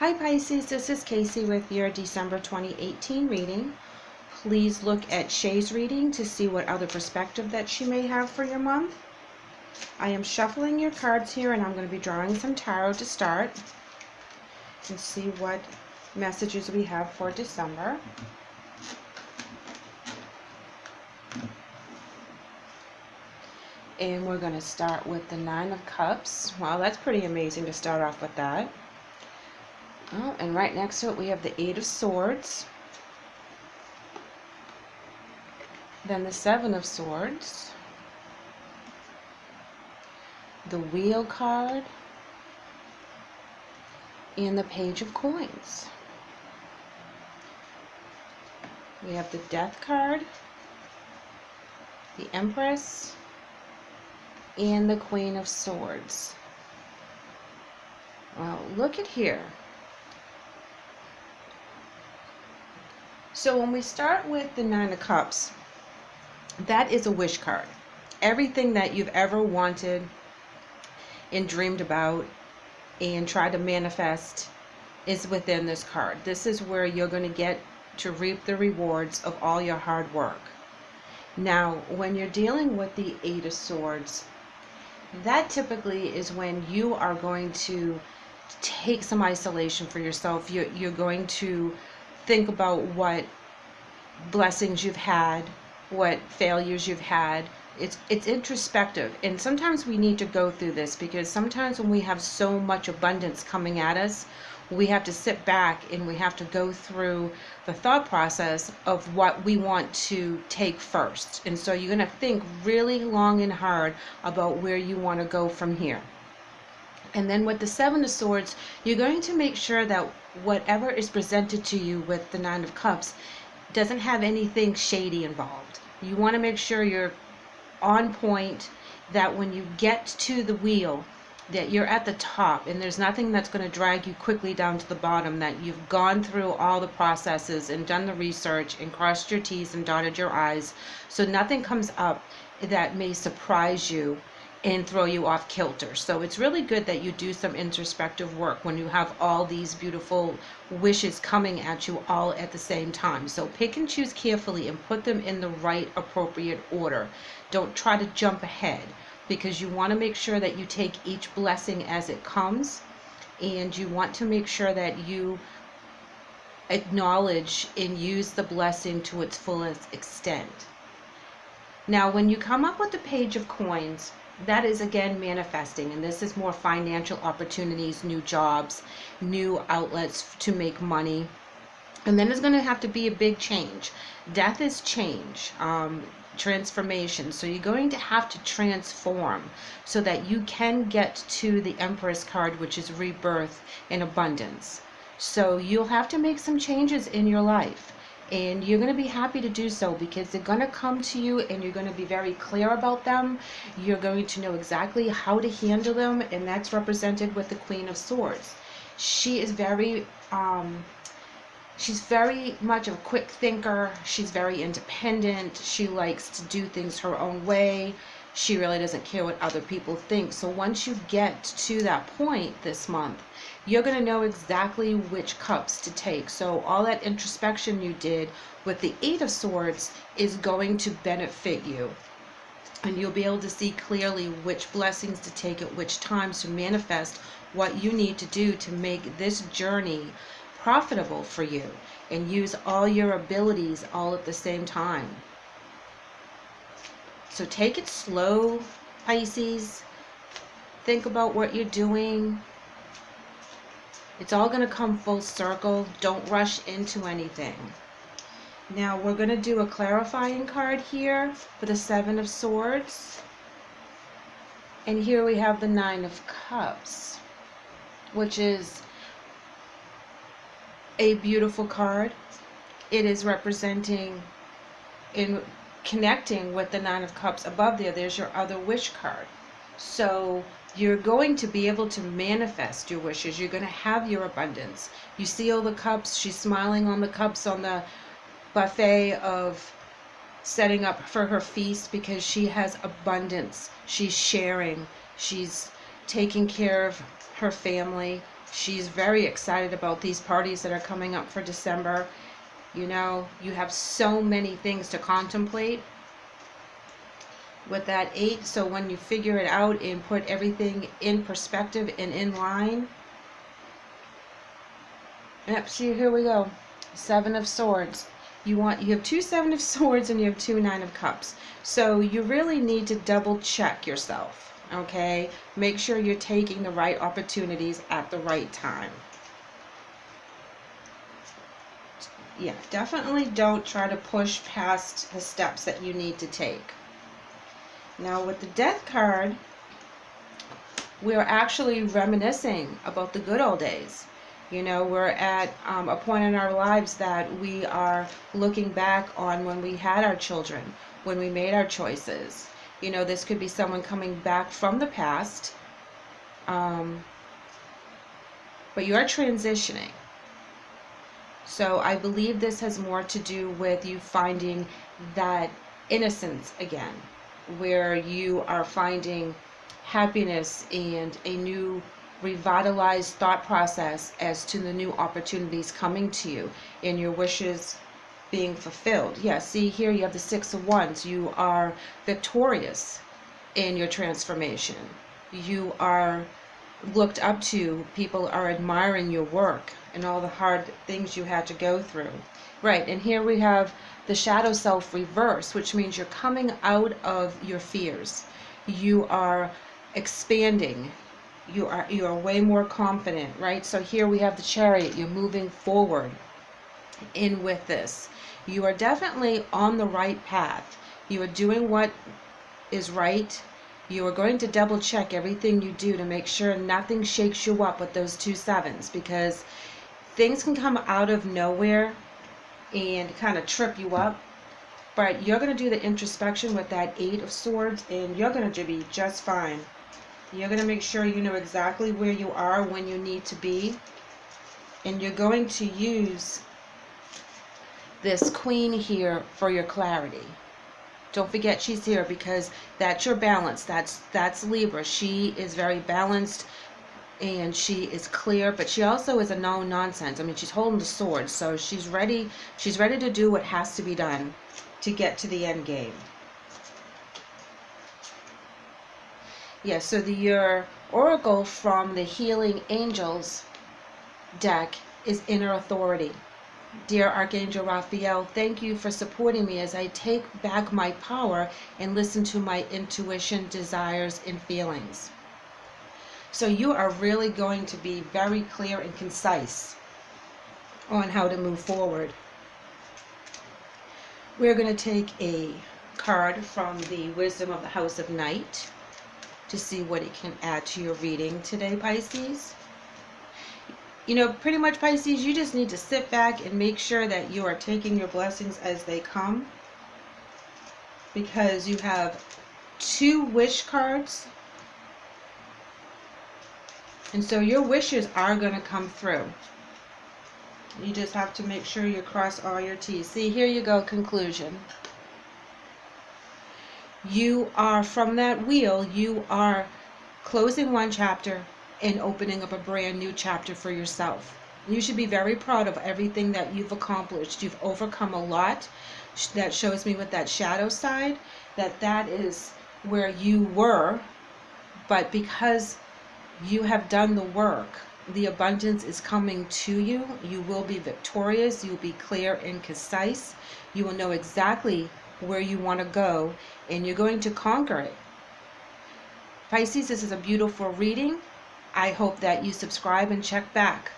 Hi Pisces, this is Kacee with your December 2018 reading. Please look at Shae's reading to see what other perspective that she may have for your month. I am shuffling your cards here and I'm going to be drawing some tarot to start and see what messages we have for December. And we're going to start with the Nine of Cups. Wow, that's pretty amazing to start off with that. Oh, and right next to it we have the Eight of Swords, then the Seven of Swords, the Wheel card, and the Page of Coins. We have the Death card, the Empress, and the Queen of Swords. Well, look at here. So when we start with the Nine of Cups, that is a wish card. Everything that you've ever wanted and dreamed about and tried to manifest is within this card. This is where you're going to get to reap the rewards of all your hard work. Now, when you're dealing with the Eight of Swords, that typically is when you are going to take some isolation for yourself. You're going to think about what blessings you've had, what failures you've had. It's introspective, and sometimes we need to go through this because sometimes when we have so much abundance coming at us, we have to sit back and we have to go through the thought process of what we want to take first. And so you're going to think really long and hard about where you want to go from here. And then with the Seven of Swords, you're going to make sure that whatever is presented to you with the Nine of Cups doesn't have anything shady involved. You want to make sure you're on point, that when you get to the wheel, that you're at the top and there's nothing that's going to drag you quickly down to the bottom, that you've gone through all the processes and done the research and crossed your T's and dotted your I's, so nothing comes up that may surprise you and throw you off kilter. So it's really good that you do some introspective work when you have all these beautiful wishes coming at you all at the same time. So pick and choose carefully and put them in the right appropriate order. Don't try to jump ahead, because you want to make sure that you take each blessing as it comes, and you want to make sure that you acknowledge and use the blessing to its fullest extent. Now, when you come up with the Page of Coins, that is again manifesting, and this is more financial opportunities, new jobs, new outlets to make money. And then there's going to have to be a big change. Death is change, transformation. So you're going to have to transform so that you can get to the Empress card, which is rebirth and abundance. So you'll have to make some changes in your life. And you're going to be happy to do so because they're going to come to you and you're going to be very clear about them. You're going to know exactly how to handle them, and that's represented with the Queen of Swords. She is she's very much a quick thinker. She's very independent. She likes to do things her own way. She really doesn't care what other people think. So once you get to that point this month, you're going to know exactly which cups to take. So all that introspection you did with the Eight of Swords is going to benefit you. And you'll be able to see clearly which blessings to take at which times to manifest what you need to do to make this journey profitable for you, and use all your abilities all at the same time. So take it slow, Pisces. Think about what you're doing. It's all going to come full circle. Don't rush into anything. Now we're going to do a clarifying card here for the Seven of Swords. And here we have the Nine of Cups, which is a beautiful card. It is representing in connecting with the Nine of Cups above there. There's your other wish card. So you're going to be able to manifest your wishes. You're going to have your abundance. You see all the cups. She's smiling on the cups on the buffet of setting up for her feast because she has abundance. She's sharing. She's taking care of her family. She's very excited about these parties that are coming up for December. You know, you have so many things to contemplate with that 8. So when you figure it out and put everything in perspective and in line. Yep, see, here we go. 7 of Swords. You have 2 7 of Swords and you have 2 9 of Cups. So you really need to double check yourself. Okay, make sure you're taking the right opportunities at the right time. Yeah, definitely don't try to push past the steps that you need to take. Now with the Death card, we're actually reminiscing about the good old days. You know, we're at a point in our lives that we are looking back on when we had our children, when we made our choices. You know, this could be someone coming back from the past, but you are transitioning. So I believe this has more to do with you finding that innocence again, where you are finding happiness and a new revitalized thought process as to the new opportunities coming to you and your wishes being fulfilled. Yeah, see here you have the 6 of Wands. You are victorious in your transformation. You are looked up to. People are admiring your work and all the hard things you had to go through. Right, and here we have the shadow self reverse, which means you're coming out of your fears. You are expanding. You are way more confident, right? So here we have the Chariot. You're moving forward in with this. You are definitely on the right path. You are doing what is right. You are going to double check everything you do to make sure nothing shakes you up with those 2 7s, because things can come out of nowhere and kind of trip you up. But you're going to do the introspection with that 8 of Swords and you're going to be just fine. You're going to make sure you know exactly where you are when you need to be. And you're going to use this Queen here for your clarity. Don't forget she's here because that's your balance. That's Libra. She is very balanced and she is clear, but she also is a no nonsense. I mean, she's holding the sword, so she's ready to do what has to be done to get to the end game. Yeah, so your oracle from the Healing Angels deck is Inner Authority. Dear Archangel Raphael, thank you for supporting me as I take back my power and listen to my intuition, desires, and feelings. So you are really going to be very clear and concise on how to move forward. We're going to take a card from the Wisdom of the House of Night to see what it can add to your reading today, Pisces. You know, pretty much, Pisces, you just need to sit back and make sure that you are taking your blessings as they come, because you have 2 wish cards, and so your wishes are going to come through. You just have to make sure you cross all your T's. See, here you go, conclusion. You are, from that wheel, you are closing one chapter and opening up a brand new chapter for yourself. You should be very proud of everything that you've accomplished. You've overcome a lot. That shows me with that shadow side that is where you were, but because you have done the work, the abundance is coming to you. You will be victorious. You'll be clear and concise. You will know exactly where you want to go, and you're going to conquer it. Pisces, this is a beautiful reading. I hope that you subscribe and check back.